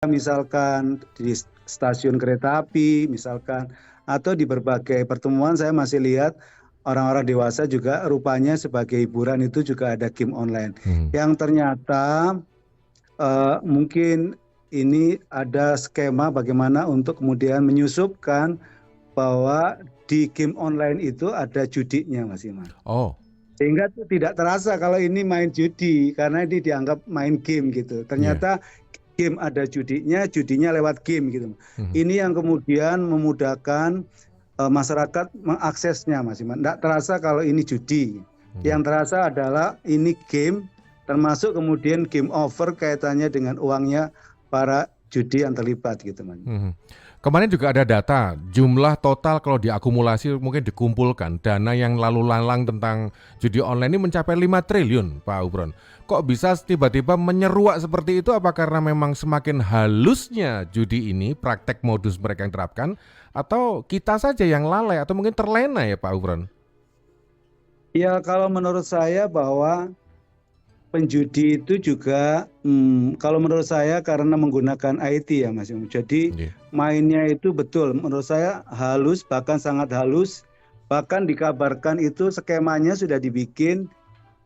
misalkan di stasiun kereta api misalkan, atau di berbagai pertemuan saya masih lihat orang-orang dewasa juga rupanya sebagai hiburan itu juga ada game online yang ternyata mungkin ini ada skema bagaimana untuk kemudian menyusupkan bahwa di game online itu ada judinya, Mas Iman. Oh, Sehingga tidak terasa kalau ini main judi karena ini dianggap main game gitu. iya. Ternyata game ada judinya lewat game gitu. Mhm. Ini yang kemudian memudahkan masyarakat mengaksesnya, Mas Iman. Tidak terasa kalau ini judi. Iya. Yang terasa adalah ini game, termasuk kemudian game over kaitannya dengan uangnya para judi yang terlibat gitu, Mas. Mhm. Kemarin juga ada data jumlah total kalau diakumulasi mungkin dikumpulkan dana yang lalu lalang tentang judi online ini mencapai 5 triliun Pak Ubron. Kok bisa tiba-tiba menyeruak seperti itu? Apa karena memang semakin halusnya judi ini praktek modus mereka yang terapkan, atau kita saja yang lalai atau mungkin terlena ya Pak Ubron? Ya kalau menurut saya bahwa penjudi itu juga kalau menurut saya karena menggunakan IT ya Mas. Jadi Iya. mainnya itu betul menurut saya halus, bahkan sangat halus. Bahkan dikabarkan itu skemanya sudah dibikin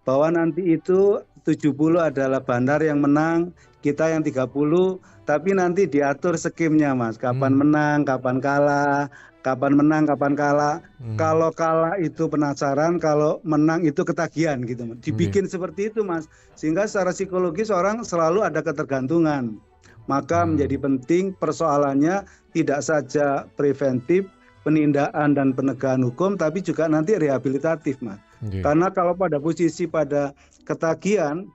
bahwa nanti itu 70 adalah bandar yang menang, kita yang 30, tapi nanti diatur skemnya Mas, kapan Hmm. menang, kapan kalah, kapan menang, kapan kalah. Hmm. Kalau kalah itu penasaran, kalau menang itu ketagihan gitu Mas. Iya. Dibikin seperti itu Mas, sehingga secara psikologis orang selalu ada ketergantungan. Maka menjadi penting persoalannya tidak saja preventif, penindaan dan penegakan hukum, tapi juga nanti rehabilitatif Mas. Iya. Karena kalau pada posisi pada ketagihan,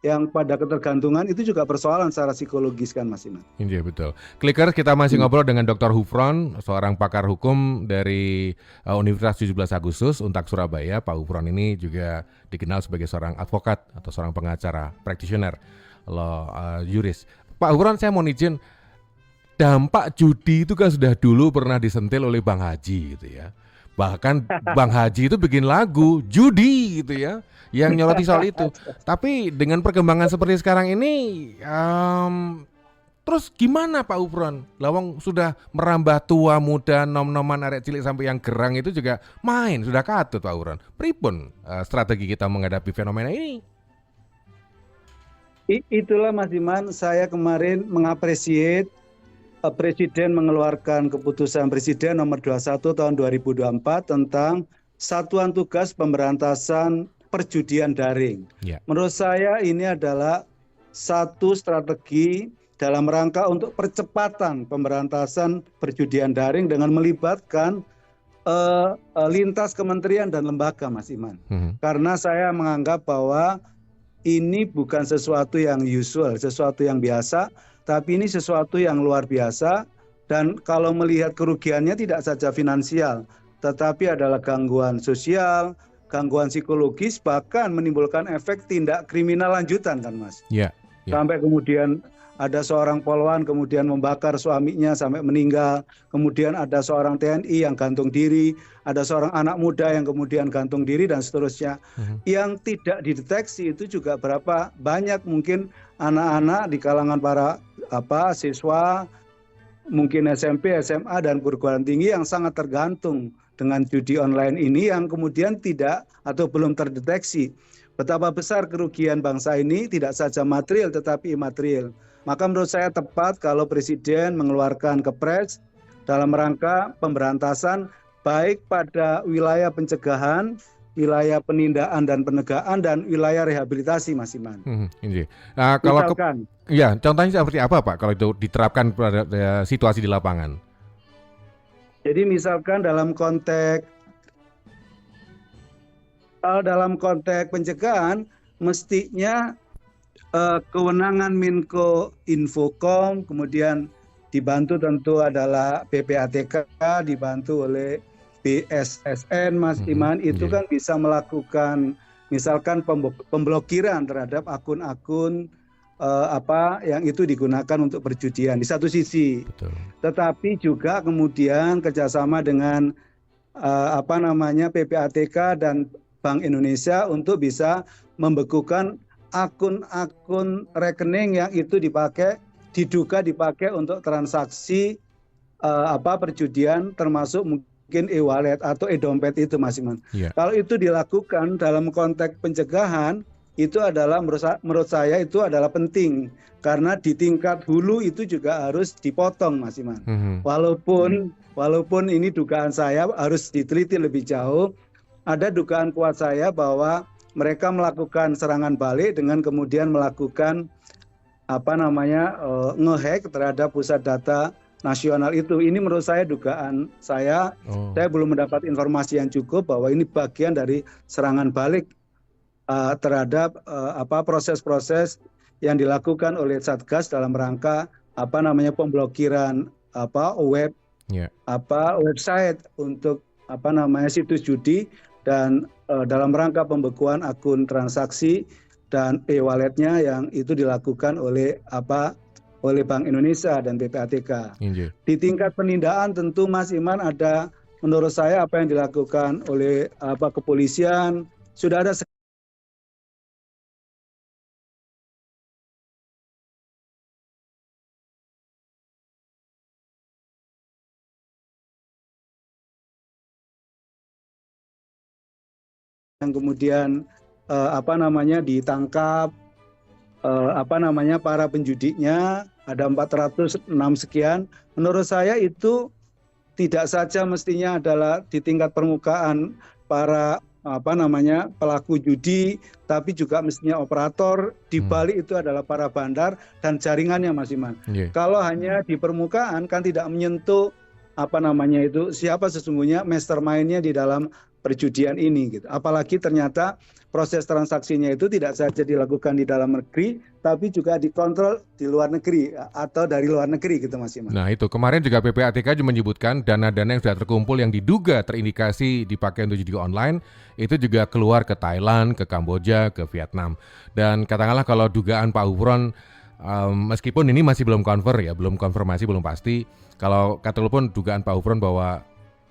yang pada ketergantungan itu juga persoalan secara psikologis kan Mas Iman. Iya betul. Clickers, kita masih ngobrol dengan Dr. Hufron, seorang pakar hukum dari Universitas 17 Agustus Untak Surabaya. Pak Hufron ini juga dikenal sebagai seorang advokat atau seorang pengacara, practitioner, law juris. Pak Hufron, saya mau izin, dampak judi itu kan sudah dulu pernah disentil oleh Bang Haji gitu ya. Bahkan Bang Haji itu bikin lagu judi gitu ya, yang nyoroti soal itu. Tapi dengan perkembangan seperti sekarang ini, terus gimana Pak Ufron? Lawang sudah merambah tua muda, nom-noman arek cilik sampai yang gerang itu juga main, sudah katut Pak Ufron. Pripun strategi kita menghadapi fenomena ini? Itulah Mas Iman, saya kemarin mengapresiasi Presiden mengeluarkan keputusan Presiden nomor 21 tahun 2024 tentang Satuan Tugas Pemberantasan Perjudian Daring. Ya. Menurut saya ini adalah satu strategi dalam rangka untuk percepatan pemberantasan perjudian daring dengan melibatkan lintas kementerian dan lembaga, Mas Iman. Karena saya menganggap bahwa ini bukan sesuatu yang usual, sesuatu yang biasa, tapi ini sesuatu yang luar biasa, dan kalau melihat kerugiannya tidak saja finansial, tetapi adalah gangguan sosial, gangguan psikologis, bahkan menimbulkan efek tindak kriminal lanjutan kan Mas. Ya. Sampai kemudian ada seorang polwan kemudian membakar suaminya sampai meninggal, kemudian ada seorang TNI yang gantung diri, ada seorang anak muda yang kemudian gantung diri dan seterusnya. Yang tidak dideteksi itu juga berapa banyak mungkin anak-anak di kalangan para siswa, mungkin SMP, SMA dan perguruan tinggi yang sangat tergantung dengan judi online ini yang kemudian tidak atau belum terdeteksi. Betapa besar kerugian bangsa ini tidak saja material tetapi imaterial. Maka menurut saya tepat kalau Presiden mengeluarkan Kepres dalam rangka pemberantasan baik pada wilayah pencegahan, wilayah penindaan dan penegakan, dan wilayah rehabilitasi Mas Iman. Kalau contohnya seperti apa Pak kalau itu diterapkan pada situasi di lapangan? Jadi misalkan dalam konteks pencegahan mestinya kewenangan Menko Infocom, kemudian dibantu tentu adalah PPATK, dibantu oleh BSSN Mas Iman, itu kan bisa melakukan misalkan pemblokiran terhadap akun-akun yang itu digunakan untuk perjudian di satu sisi. Betul. Tetapi juga kemudian kerjasama dengan PPATK dan Bank Indonesia untuk bisa membekukan akun-akun rekening yang itu dipakai diduga dipakai untuk transaksi perjudian, termasuk mungkin e-wallet atau e-dompet itu, Mas Iman. Iya. Kalau itu dilakukan dalam konteks pencegahan, itu adalah menurut saya itu adalah penting, karena di tingkat hulu itu juga harus dipotong, Mas Iman. Walaupun ini dugaan saya harus diteliti lebih jauh, ada dugaan kuat saya bahwa mereka melakukan serangan balik dengan kemudian melakukan ngehack terhadap pusat data nasional itu. Ini menurut saya dugaan saya. Saya belum mendapat informasi yang cukup bahwa ini bagian dari serangan balik terhadap proses-proses yang dilakukan oleh Satgas dalam rangka pemblokiran website untuk situs judi, dan dalam rangka pembekuan akun transaksi dan e-walletnya yang itu dilakukan oleh Bank Indonesia dan PPATK. Di tingkat penindakan tentu, Mas Iman, ada menurut saya apa yang dilakukan oleh kepolisian sudah ada yang kemudian ditangkap para penjudinya, ada 406 sekian. Menurut saya itu tidak saja mestinya adalah di tingkat permukaan para pelaku judi, tapi juga mestinya operator di balik itu adalah para bandar dan jaringannya, Mas Iman. Kalau hanya di permukaan kan tidak menyentuh siapa sesungguhnya mastermind-nya di dalam perjudian ini gitu. Apalagi ternyata proses transaksinya itu tidak saja dilakukan di dalam negeri, tapi juga dikontrol di luar negeri atau dari luar negeri gitu, Mas Iman. Nah itu kemarin juga PPATK menyebutkan dana-dana yang sudah terkumpul yang diduga terindikasi dipakai untuk judi online itu juga keluar ke Thailand, ke Kamboja, ke Vietnam. Dan katakanlah kalau dugaan Pak Hufron, meskipun ini masih belum konfirmasi, belum pasti. Kalau katakanlah dugaan Pak Hufron bahwa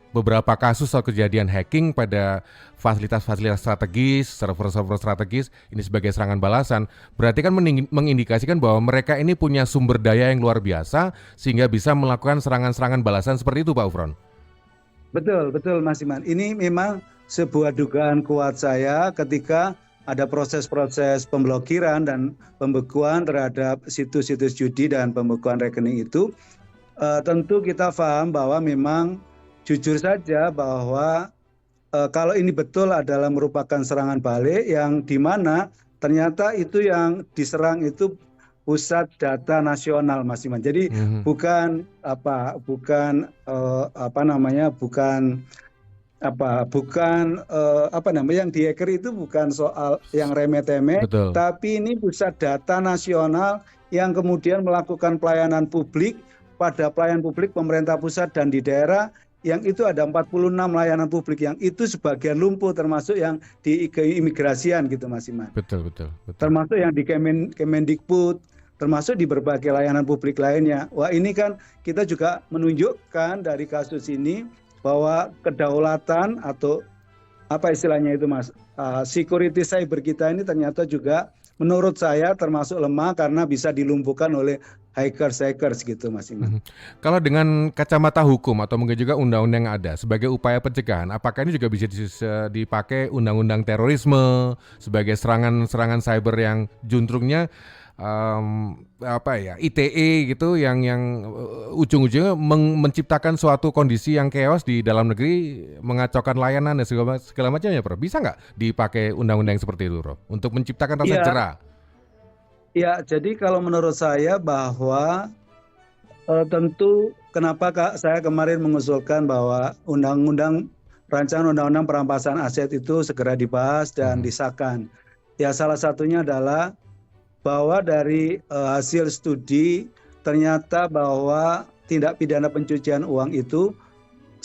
beberapa kasus atau kejadian hacking pada fasilitas-fasilitas strategis, server-server strategis ini sebagai serangan balasan, berarti kan mengindikasikan bahwa mereka ini punya sumber daya yang luar biasa sehingga bisa melakukan serangan-serangan balasan seperti itu, Pak Hufron. Betul, Mas Iman. Ini memang sebuah dugaan kuat saya ketika ada proses-proses pemblokiran dan pembekuan terhadap situs-situs judi dan pembekuan rekening itu. Tentu kita paham bahwa memang jujur saja bahwa kalau ini betul adalah merupakan serangan balik yang dimana ternyata itu yang diserang itu pusat data nasional, Mas Iman. Jadi bukan yang di-hacker itu bukan soal yang remeh-temeh, tapi ini pusat data nasional yang kemudian melakukan pelayanan publik pada pelayan publik pemerintah pusat dan di daerah, yang itu ada 46 layanan publik yang itu sebagian lumpuh, termasuk yang di keimigrasian gitu, Mas Iman. Betul. Termasuk yang di Kemendikbud, termasuk di berbagai layanan publik lainnya. Wah, ini kan kita juga menunjukkan dari kasus ini bahwa kedaulatan atau apa istilahnya itu, Mas, security cyber kita ini ternyata juga menurut saya termasuk lemah karena bisa dilumpuhkan oleh hackers gitu, Mas Iman. Kalau dengan kacamata hukum atau mungkin juga undang-undang yang ada sebagai upaya pencegahan, apakah ini juga bisa dipakai undang-undang terorisme sebagai serangan cyber yang juntrungnya ITE gitu, yang ujung-ujungnya menciptakan suatu kondisi yang chaos di dalam negeri, mengacaukan layanan dan segala macamnya, Prof. Bisa nggak dipakai undang-undang seperti itu, Prof, untuk menciptakan rasa jerah? Ya, jadi kalau menurut saya bahwa tentu kenapa saya kemarin mengusulkan bahwa rancangan undang-undang perampasan aset itu segera dibahas dan disahkan. Ya, salah satunya adalah bahwa dari hasil studi ternyata bahwa tindak pidana pencucian uang itu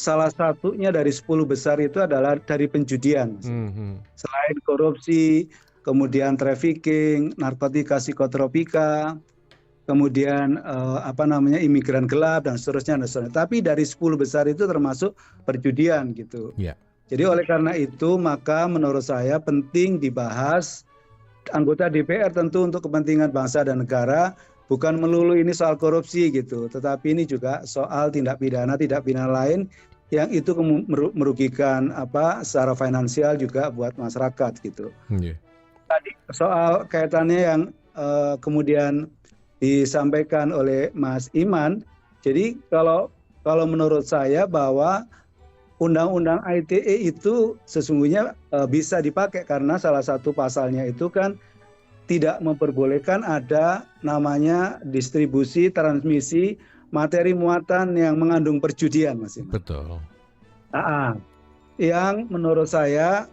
salah satunya dari 10 besar itu adalah dari penjudian. Selain korupsi, kemudian trafficking, narkotika, psikotropika, kemudian imigran gelap dan seterusnya. Tapi dari 10 besar itu termasuk perjudian gitu. Jadi oleh karena itu maka menurut saya penting dibahas anggota DPR tentu untuk kepentingan bangsa dan negara bukan melulu ini soal korupsi gitu, tetapi ini juga soal tindak pidana lain yang itu merugikan secara finansial juga buat masyarakat gitu. Iya. Tadi soal kaitannya yang kemudian disampaikan oleh Mas Iman, jadi kalau menurut saya bahwa Undang-Undang ITE itu sesungguhnya bisa dipakai karena salah satu pasalnya itu kan tidak memperbolehkan ada namanya distribusi, transmisi materi muatan yang mengandung perjudian, Mas Iman. Betul. Yang menurut saya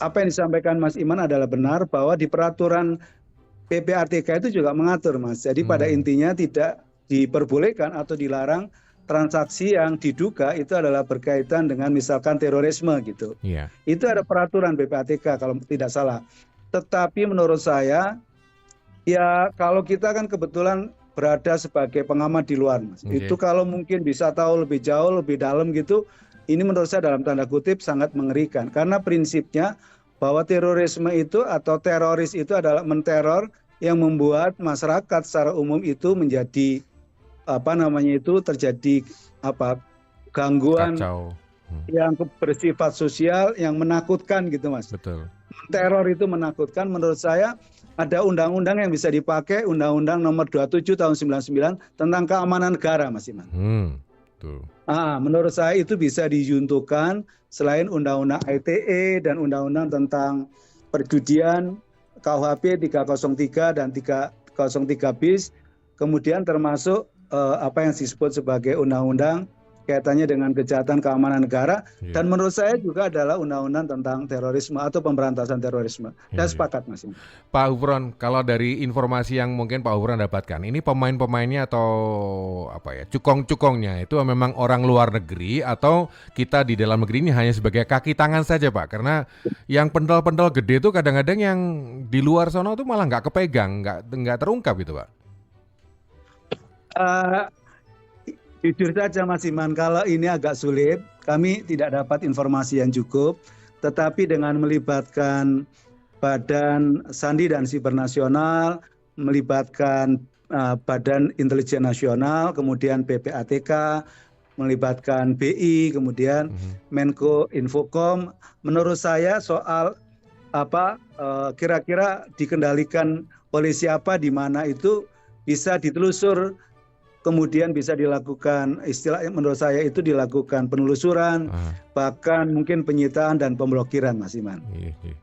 apa yang disampaikan Mas Iman adalah benar bahwa di peraturan PPATK itu juga mengatur, Mas. Jadi pada intinya tidak diperbolehkan atau dilarang transaksi yang diduga itu adalah berkaitan dengan misalkan terorisme gitu. Iya. Itu ada peraturan PPATK kalau tidak salah. Tetapi menurut saya, ya kalau kita kan kebetulan berada sebagai pengamat di luar, Mas. Okay. Itu kalau mungkin bisa tahu lebih jauh, lebih dalam gitu, ini menurut saya dalam tanda kutip sangat mengerikan. Karena prinsipnya bahwa terorisme itu atau teroris itu adalah menteror yang membuat masyarakat secara umum itu menjadi terjadi gangguan Kacau. yang bersifat sosial yang menakutkan gitu, Mas. Betul. Teror itu menakutkan. Menurut saya ada undang-undang yang bisa dipakai, Undang-Undang Nomor 27 Tahun 99 tentang keamanan negara, Mas Iman. Betul. Menurut saya itu bisa dijuntukan selain Undang-Undang ITE dan Undang-Undang tentang perjudian KUHP 303 dan 303 bis, kemudian termasuk apa yang disebut sebagai undang-undang kaitannya dengan kejahatan keamanan negara, dan menurut saya juga adalah undang-undang tentang terorisme atau pemberantasan terorisme. Dan sepakat, Mas. Pak Hufron, kalau dari informasi yang mungkin Pak Hufron dapatkan, ini pemain-pemainnya atau cukong-cukongnya itu memang orang luar negeri atau kita di dalam negeri ini hanya sebagai kaki tangan saja, Pak? Karena yang pendel-pendel gede itu kadang-kadang yang di luar sana itu malah nggak kepegang, nggak terungkap gitu, Pak. Jujur saja, Mas Iman, kalau ini agak sulit, kami tidak dapat informasi yang cukup, tetapi dengan melibatkan Badan Sandi dan Siber Nasional, melibatkan Badan Intelijen Nasional, kemudian PPATK, melibatkan BI, kemudian Menko Infocom, menurut saya soal kira-kira dikendalikan oleh siapa di mana itu bisa ditelusur. Kemudian bisa dilakukan menurut saya itu dilakukan penelusuran, bahkan mungkin penyitaan dan pemblokiran, Mas Iman.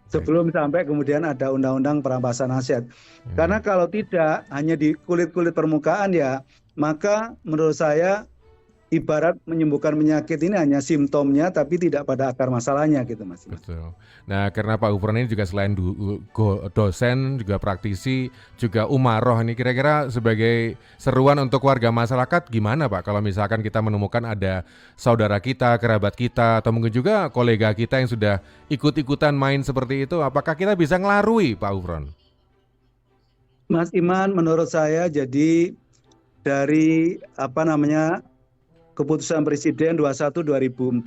Sebelum sampai kemudian ada undang-undang perampasan aset. Karena kalau tidak hanya di kulit-kulit permukaan ya, maka menurut saya ibarat menyembuhkan penyakit ini hanya simptomnya tapi tidak pada akar masalahnya gitu, Mas. Betul. Nah, karena Pak Hufron ini juga selain dosen, juga praktisi, juga umaroh, ini kira-kira sebagai seruan untuk warga masyarakat gimana, Pak? Kalau misalkan kita menemukan ada saudara kita, kerabat kita, atau mungkin juga kolega kita yang sudah ikut-ikutan main seperti itu, apakah kita bisa ngelarui, Pak Hufron? Mas Iman, menurut saya jadi dari Keputusan Presiden 21/2004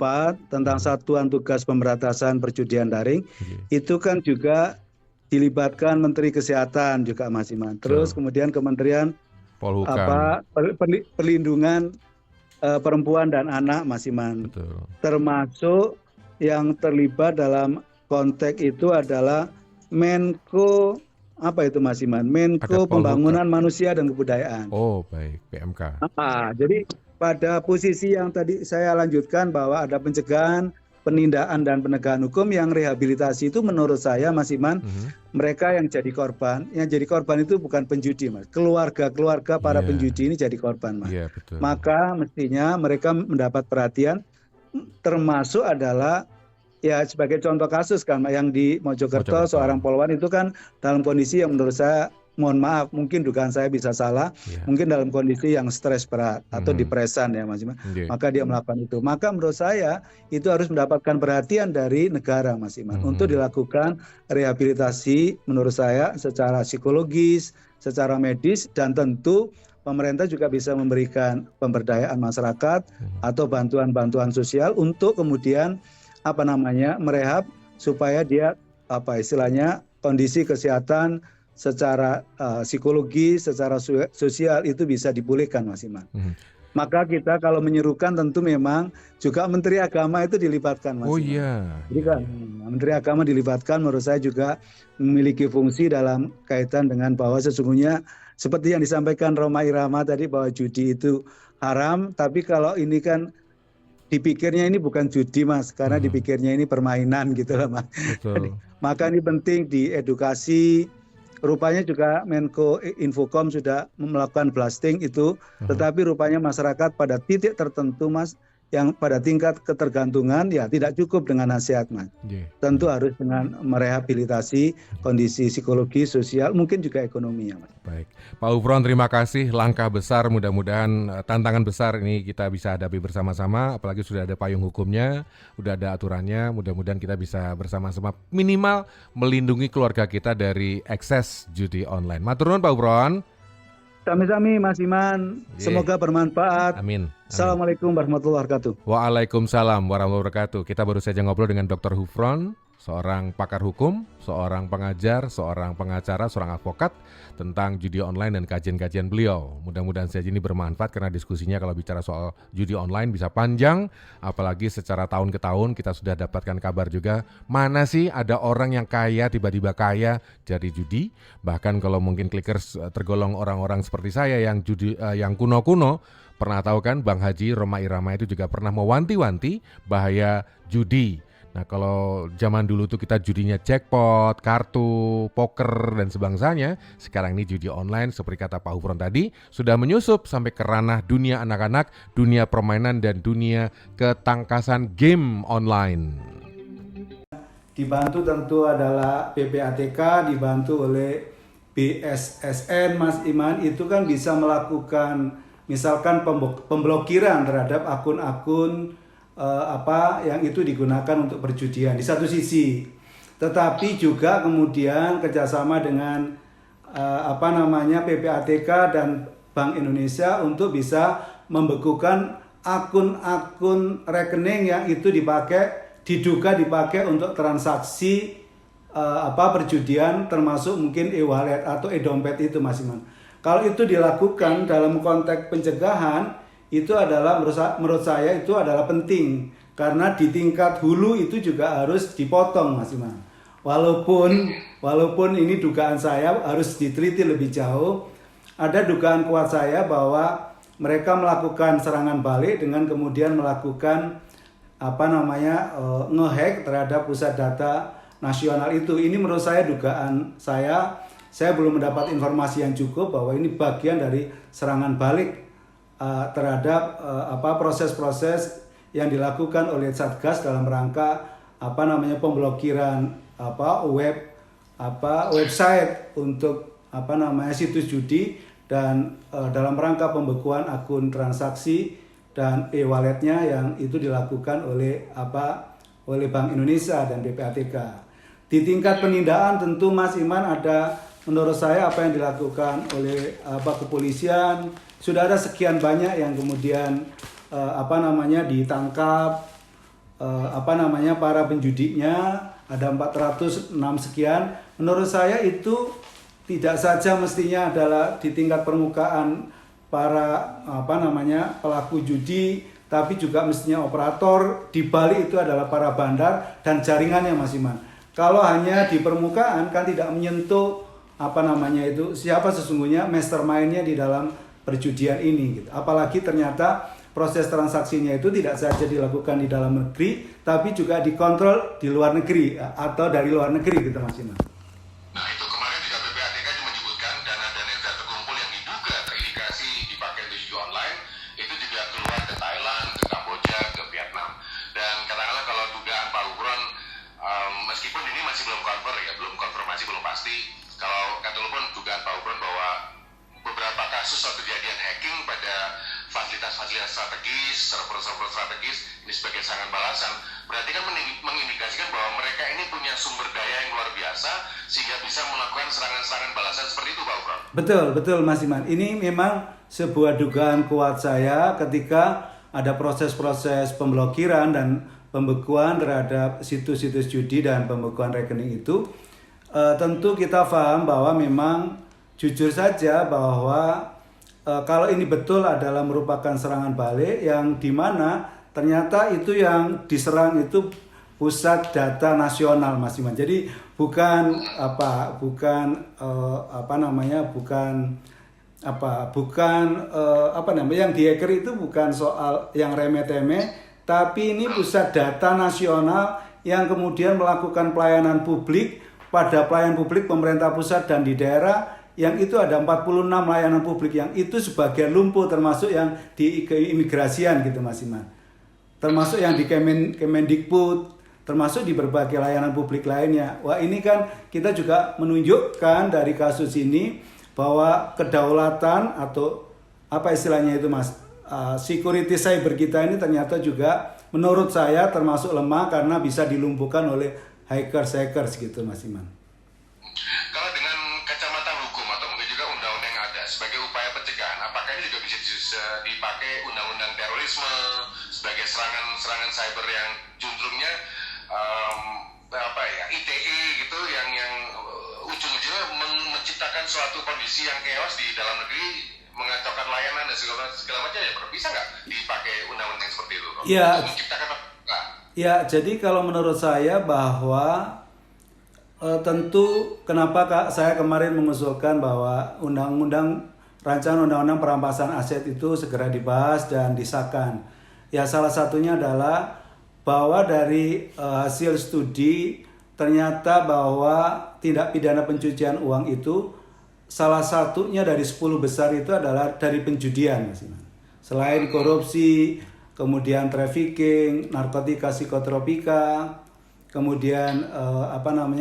tentang Satuan Tugas Pemberantasan Perjudian Daring, itu kan juga dilibatkan Menteri Kesehatan juga, Mas Iman. Terus kemudian Kementerian Perlindungan Perempuan dan Anak, Mas Iman. Betul. Termasuk yang terlibat dalam konteks itu adalah Menko Mas Iman? Menko Pembangunan Manusia dan Kebudayaan. Oh, baik, PMK. Jadi pada posisi yang tadi saya lanjutkan bahwa ada pencegahan, penindakan dan penegakan hukum, yang rehabilitasi itu menurut saya, Mas Iman, mereka yang jadi korban. Yang jadi korban itu bukan penjudi, Mas. Keluarga para penjudi ini jadi korban, Mas. Betul. Maka mestinya mereka mendapat perhatian, termasuk adalah ya sebagai contoh kasus kan yang di Mojokerto, seorang polwan itu kan dalam kondisi yang menurut saya, mohon maaf, mungkin dugaan saya bisa salah, mungkin dalam kondisi yang stres berat atau depresan ya, Mas Iman. Maka dia melakukan itu. Maka menurut saya itu harus mendapatkan perhatian dari negara, Mas Iman, untuk dilakukan rehabilitasi menurut saya secara psikologis, secara medis, dan tentu pemerintah juga bisa memberikan pemberdayaan masyarakat atau bantuan-bantuan sosial untuk kemudian merehab supaya dia istilahnya kondisi kesehatan secara psikologi, secara sosial itu bisa dipulihkan, Mas Iman. Maka kita kalau menyerukan tentu memang juga Menteri Agama itu dilibatkan, Mas Oh Iman. iya. Jadi kan Menteri Agama dilibatkan, menurut saya juga memiliki fungsi dalam kaitan dengan bahwa sesungguhnya seperti yang disampaikan Rhoma Irama tadi bahwa judi itu haram, tapi kalau ini kan dipikirnya ini bukan judi, Mas, karena dipikirnya ini permainan gitu lah, Mas. Betul. Maka ini penting diedukasi. Rupanya juga Menko Infocom sudah melakukan blasting itu, tetapi rupanya masyarakat pada titik tertentu, Mas, yang pada tingkat ketergantungan ya tidak cukup dengan nasihat, Mas. Tentu harus dengan merehabilitasi kondisi psikologi, sosial, mungkin juga ekonomi ya, Mas. Baik, Pak Ufron, terima kasih. Langkah besar, mudah-mudahan tantangan besar ini kita bisa hadapi bersama-sama. Apalagi sudah ada payung hukumnya, sudah ada aturannya. Mudah-mudahan kita bisa bersama-sama minimal melindungi keluarga kita dari ekses judi online. Matur nuwun Pak Ufron. Sami-sami Mas Iman, semoga bermanfaat. Amin. Assalamualaikum warahmatullahi wabarakatuh. Waalaikumsalam warahmatullahi wabarakatuh. Kita baru saja ngobrol dengan Dr. Ufron, seorang pakar hukum, seorang pengajar, seorang pengacara, seorang advokat tentang judi online dan kajian-kajian beliau. Mudah-mudahan saja ini bermanfaat karena diskusinya kalau bicara soal judi online bisa panjang, apalagi secara tahun ke tahun kita sudah dapatkan kabar juga mana sih ada orang yang kaya tiba-tiba kaya dari judi. Bahkan kalau mungkin clickers tergolong orang-orang seperti saya yang judi yang kuno-kuno, pernah tahu kan Bang Haji Rhoma Irama itu juga pernah mewanti-wanti bahaya judi. Nah kalau zaman dulu tuh kita judinya jackpot, kartu, poker dan sebangsanya. Sekarang ini judi online seperti kata Pak Ufron tadi sudah menyusup sampai ke ranah dunia anak-anak, dunia permainan dan dunia ketangkasan game online. Dibantu tentu adalah PPATK, dibantu oleh BSSN, Mas Iman, itu kan bisa melakukan misalkan pemblokiran terhadap akun-akun yang itu digunakan untuk perjudian di satu sisi, tetapi juga kemudian kerjasama dengan PPATK dan Bank Indonesia untuk bisa membekukan akun-akun rekening yang itu diduga dipakai untuk transaksi perjudian, termasuk mungkin e-wallet atau e-dompet itu, Mas Iman. Kalau itu dilakukan dalam konteks pencegahan, itu adalah menurut saya itu adalah penting karena di tingkat hulu itu juga harus dipotong, Mas Iman. Walaupun ini dugaan saya harus diteliti lebih jauh, ada dugaan kuat saya bahwa mereka melakukan serangan balik dengan kemudian melakukan ngehack terhadap pusat data nasional itu. Ini menurut saya dugaan saya belum mendapat informasi yang cukup bahwa ini bagian dari serangan balik terhadap proses-proses yang dilakukan oleh Satgas dalam rangka pemblokiran website untuk situs judi dan dalam rangka pembekuan akun transaksi dan e-walletnya yang itu dilakukan oleh Bank Indonesia dan PPATK. Di tingkat penindakan tentu Mas Iman ada menurut saya apa yang dilakukan oleh kepolisian. Sudah ada sekian banyak yang kemudian ditangkap para penjudinya, ada 406 sekian. Menurut saya itu tidak saja mestinya adalah di tingkat permukaan para pelaku judi, tapi juga mestinya operator di balik itu adalah para bandar dan jaringannya, Mas Iman. Kalau hanya di permukaan kan tidak menyentuh siapa sesungguhnya mastermind-nya di dalam perjudian ini gitu. Apalagi ternyata proses transaksinya itu tidak saja dilakukan di dalam negeri, tapi juga dikontrol di luar negeri atau dari luar negeri gitu, Mas Iman. Nah itu kemarin juga PPATK menyebutkan dana-dana yang sudah terkumpul yang diduga terindikasi dipakai untuk judi online itu juga keluar ke Thailand, ke Kamboja, ke Vietnam. Dan katakanlah kalau dugaan Pak Ufron, meskipun ini masih belum konfirmasi, belum pasti. Kalau kata pun dugaan Pak Ufron bahwa beberapa kasus atau kejadian hacking pada fasilitas-fasilitas strategis, server-server strategis ini sebagai serangan balasan, berarti kan mengindikasikan bahwa mereka ini punya sumber daya yang luar biasa sehingga bisa melakukan serangan-serangan balasan seperti itu, Pak Ufron. Betul Mas Iman. Ini memang sebuah dugaan kuat saya ketika ada proses-proses pemblokiran dan pembekuan terhadap situs-situs judi dan pembekuan rekening itu. tentu kita paham bahwa memang jujur saja bahwa kalau ini betul adalah merupakan serangan balik yang dimana ternyata itu yang diserang itu pusat data nasional, Mas Iman. Jadi bukan yang di-hacker itu bukan soal yang remeh-temeh, tapi ini pusat data nasional yang kemudian melakukan pelayanan publik pada pelayanan publik pemerintah pusat dan di daerah, yang itu ada 46 layanan publik yang itu sebagian lumpuh, termasuk yang di keimigrasian gitu, Mas Iman. Termasuk yang di Kemendikbud, termasuk di berbagai layanan publik lainnya. Wah, ini kan kita juga menunjukkan dari kasus ini bahwa kedaulatan atau apa istilahnya itu, Mas, security cyber kita ini ternyata juga menurut saya termasuk lemah karena bisa dilumpuhkan oleh hackers gitu, Mas Iman. Kalau dengan kacamata hukum atau mungkin juga undang-undang yang ada sebagai upaya pencegahan, apakah ini juga bisa dipakai undang-undang terorisme sebagai serangan cyber yang cenderungnya ITE gitu, yang ujung-ujungnya menciptakan suatu kondisi yang chaos di dalam negeri, mengacaukan layanan dan segala macam, ya bisa nggak dipakai undang-undang seperti itu? Ya. Menciptakan apa? Ya, jadi kalau menurut saya bahwa tentu kenapa saya kemarin mengusulkan bahwa rancangan undang-undang perampasan aset itu segera dibahas dan disahkan. Ya, salah satunya adalah bahwa dari hasil studi ternyata bahwa tindak pidana pencucian uang itu salah satunya dari 10 besar itu adalah dari penjudian, Mas Iman. Selain korupsi, kemudian trafficking, narkotika psikotropika, kemudian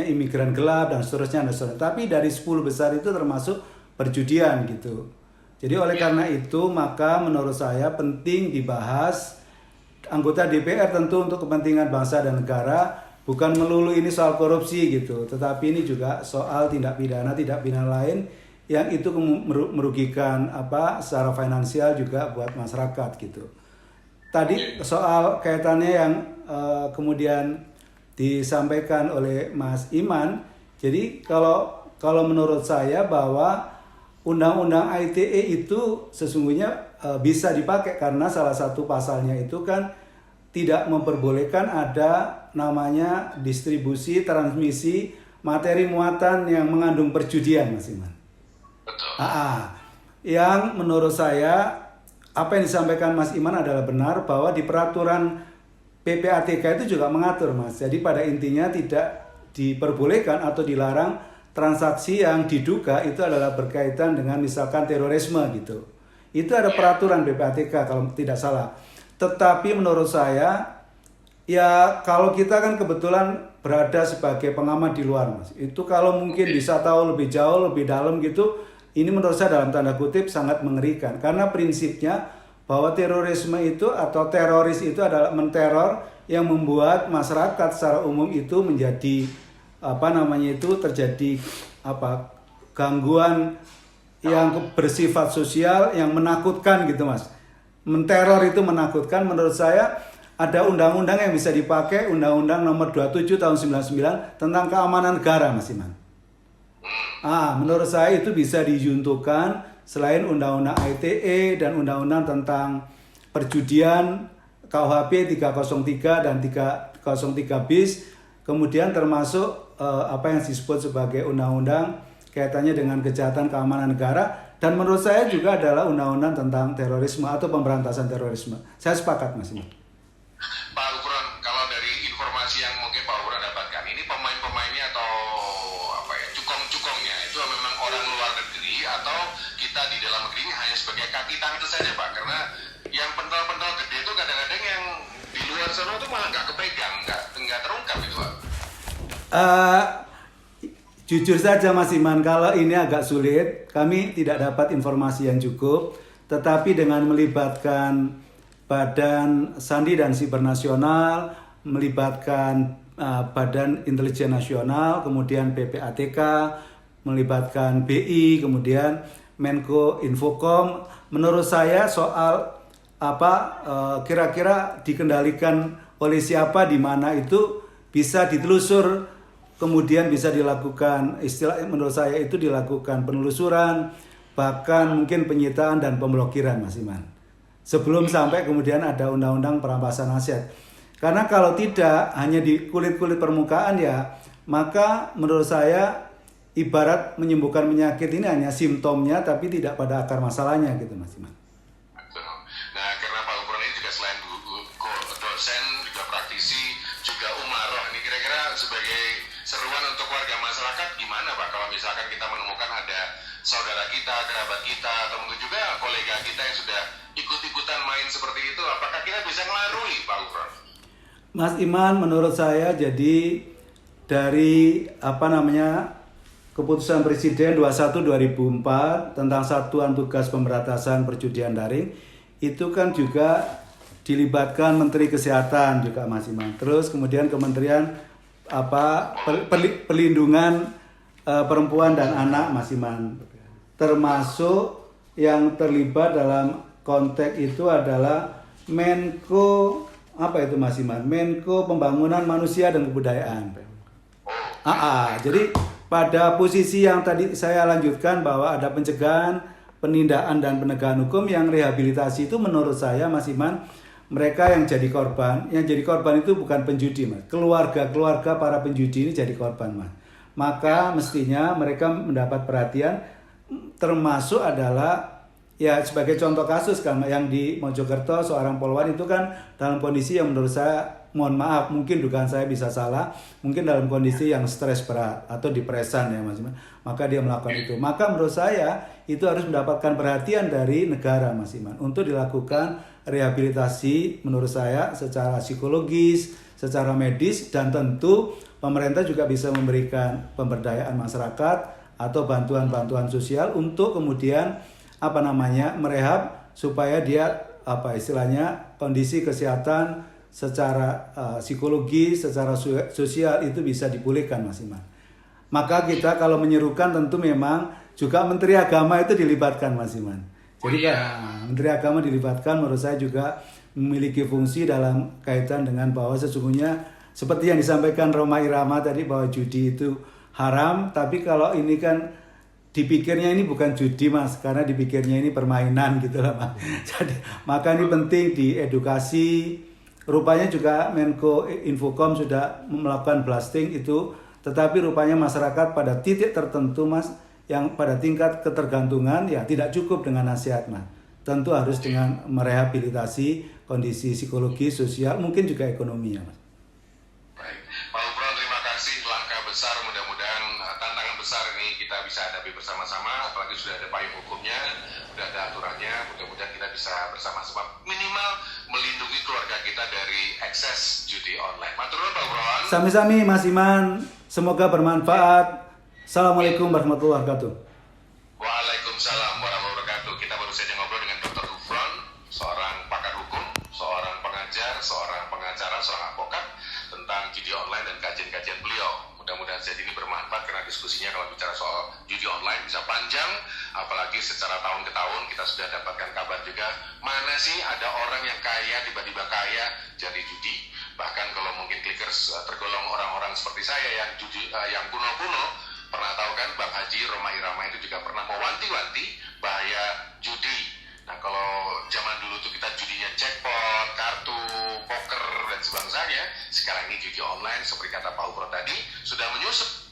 imigran gelap dan seterusnya. Tapi dari 10 besar itu termasuk perjudian gitu. Jadi oleh karena itu maka menurut saya penting dibahas anggota DPR tentu untuk kepentingan bangsa dan negara, bukan melulu ini soal korupsi gitu, tetapi ini juga soal tindak pidana lain yang itu merugikan secara finansial juga buat masyarakat gitu. Tadi soal kaitannya yang kemudian disampaikan oleh Mas Iman, jadi kalau menurut saya bahwa undang-undang ITE itu sesungguhnya bisa dipakai karena salah satu pasalnya itu kan tidak memperbolehkan ada namanya distribusi, transmisi materi muatan yang mengandung perjudian, Mas Iman. Yang menurut saya apa yang disampaikan Mas Iman adalah benar, bahwa di peraturan PPATK itu juga mengatur, Mas. Jadi pada intinya tidak diperbolehkan atau dilarang transaksi yang diduga itu adalah berkaitan dengan misalkan terorisme gitu. Itu ada peraturan PPATK kalau tidak salah. Tetapi menurut saya, ya kalau kita kan kebetulan berada sebagai pengamat di luar, Mas. Itu kalau mungkin bisa tahu lebih jauh, lebih dalam gitu, ini menurut saya dalam tanda kutip sangat mengerikan. Karena prinsipnya bahwa terorisme itu atau teroris itu adalah menteror yang membuat masyarakat secara umum itu menjadi terjadi gangguan yang bersifat sosial yang menakutkan gitu, Mas. Menteror itu menakutkan. Menurut saya ada undang-undang yang bisa dipakai, Undang-Undang Nomor 27 Tahun 99 tentang keamanan negara, Mas Iman. Menurut saya itu bisa dijuntukan selain Undang-Undang ITE dan Undang-Undang tentang perjudian KUHP 303 dan 303 bis, kemudian termasuk apa yang disebut sebagai undang-undang kaitannya dengan kejahatan keamanan negara, dan menurut saya juga adalah undang-undang tentang terorisme atau pemberantasan terorisme. Saya sepakat, Mas Iman. Pak Ufron, kalau dari informasi yang mungkin Pak Ufron dapatkan, ini pemain-pemainnya atau cukong-cukongnya itu memang orang luar negeri atau kita di dalam negeri ini hanya sebagai kaki tangan itu saja, Pak? Karena yang pentol-pentol gede itu kadang-kadang yang di luar sana itu malah nggak kepegang, nggak terungkap itu, Pak. Jujur saja Mas Iman, kalau ini agak sulit, kami tidak dapat informasi yang cukup, tetapi dengan melibatkan Badan Sandi dan Siber Nasional, melibatkan Badan Intelijen Nasional, kemudian PPATK, melibatkan BI, kemudian Menko Infocom, menurut saya soal kira-kira dikendalikan oleh siapa di mana itu bisa ditelusur kemudian bisa dilakukan, istilah menurut saya itu dilakukan penelusuran, bahkan mungkin penyitaan dan pemblokiran, Mas Iman. Sebelum sampai kemudian ada undang-undang perampasan aset. Karena kalau tidak hanya di kulit-kulit permukaan ya, maka menurut saya ibarat menyembuhkan penyakit ini hanya simptomnya tapi tidak pada akar masalahnya gitu, Mas Iman. Nah, karena Pak Gufron ini juga selain dosen, juga praktisi, juga umaroh. Ini kira-kira sebagai seruan untuk warga masyarakat gimana Pak kalau misalkan kita menemukan ada saudara kita, kerabat kita, atau mungkin juga kolega kita yang sudah ikut-ikutan main seperti itu, apakah kita bisa ngelarui Pak Gufron? Mas Iman, menurut saya jadi dari keputusan Presiden 21/2004 tentang Satuan Tugas Pemberantasan Perjudian Daring itu kan juga dilibatkan Menteri Kesehatan juga, Mas Iman. Terus kemudian Kementerian Perlindungan Perempuan dan Anak, Mas Iman. Termasuk yang terlibat dalam konteks itu adalah Menko Mas Iman? Menko Pembangunan Manusia dan Kebudayaan. Jadi pada posisi yang tadi saya lanjutkan bahwa ada pencegahan, penindakan dan penegakan hukum, yang rehabilitasi itu menurut saya, Mas Iman, mereka yang jadi korban itu bukan penjudi, Mas. Keluarga para penjudi ini jadi korban, Mas. Maka mestinya mereka mendapat perhatian, termasuk adalah ya sebagai contoh kasus kan yang di Mojokerto, seorang polwan itu kan dalam kondisi yang menurut saya, mohon maaf mungkin dugaan saya bisa salah, mungkin dalam kondisi yang stres berat atau depresan ya Mas Iman, maka dia melakukan itu. Maka menurut saya itu harus mendapatkan perhatian dari negara, Mas Iman, untuk dilakukan rehabilitasi menurut saya secara psikologis, secara medis, dan tentu pemerintah juga bisa memberikan pemberdayaan masyarakat atau bantuan-bantuan sosial untuk kemudian merehab supaya dia kondisi kesehatan secara psikologis, secara sosial itu bisa dipulihkan, Mas Iman. Maka kita kalau menyerukan tentu memang juga Menteri Agama itu dilibatkan, Mas Iman. Jadi Menteri Agama dilibatkan menurut saya juga memiliki fungsi dalam kaitan dengan bahwa sesungguhnya seperti yang disampaikan Rhoma Irama tadi bahwa judi itu haram, tapi kalau ini kan dipikirnya ini bukan judi, Mas, karena dipikirnya ini permainan gitu lah, Mas. Jadi maka ini penting diedukasi. Rupanya juga Menko Infocom sudah melakukan blasting itu, tetapi rupanya masyarakat pada titik tertentu, Mas, yang pada tingkat ketergantungan ya tidak cukup dengan nasihat, Mas. Tentu harus dengan merehabilitasi kondisi psikologi, sosial, mungkin juga ekonomi ya, Mas. Baik, Pak Gufron, terima kasih. Langkah besar, mudah-mudahan tantangan besar ini kita bisa hadapi bersama-sama, apalagi sudah ada payung hukumnya, sudah ada aturannya, mudah-mudahan kita bisa bersama-sama minimal melindungi keluarga kita dari akses judi online. Matur nuwun, Pak Gufron. Sami-sami, Mas Iman, semoga bermanfaat. Assalamualaikum warahmatullahi wabarakatuh. Waalaikumsalam warahmatullahi wabarakatuh. Kita baru saja ngobrol dengan Dr. Gufron, seorang pakar hukum, seorang pengajar, seorang pengacara, seorang advokat, tentang judi online dan kajian-kajian beliau. Mudah-mudahan saja ini bermanfaat, karena diskusinya kalau bicara soal judi online bisa panjang, apalagi secara tahun ke tahun kita sudah dapatkan kabar juga mana sih ada orang yang kaya tiba-tiba kaya jadi judi. Bahkan kalau mungkin clickers tergolong orang-orang seperti saya yang judi yang kuno-kuno, pernah tahu kan Bang Haji Rhoma Irama itu juga pernah mewanti-wanti bahaya judi. Nah, kalau zaman dulu tuh kita judinya jackpot, kartu, poker, dan sebangsanya. Sekarang ini judi online, seperti kata Pak Gufron tadi, sudah menyusup